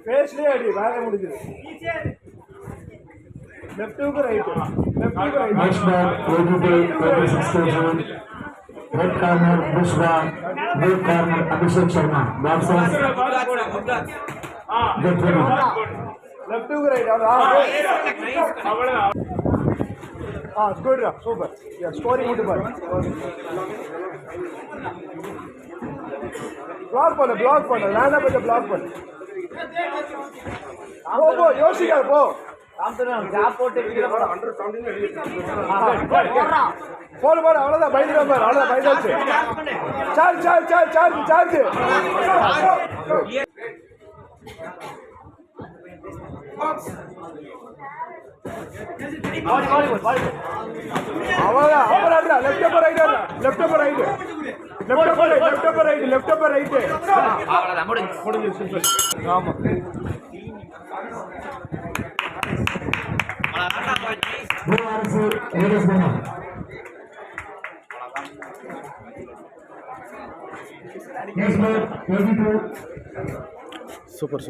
பேஸ்லயே அடி வேலை முடிஞ்சது லெஃப்ட்டுக்கு right லெஃப்ட்டுக்கு right next ball 22-26 red corner Bushra blue corner Abhishek Sharma boxers get ready லெஃப்ட்டுக்கு right good super scoring மட்டும் பாரு பிளாக் பண்ணு லேண்ட் அப் பிளாக் பண்ணு போ யோசிக்காத போ போடு அவ்வளவுதான் பயந்துடும் பாரு அவ்வளவுதான் பயந்தாச்சு சார்ஜ் அவ்வளவுதான் அப்புறம் லெஃப்ட் அப்பர் ரைட் ஆமா next ball 22 சூப்பர்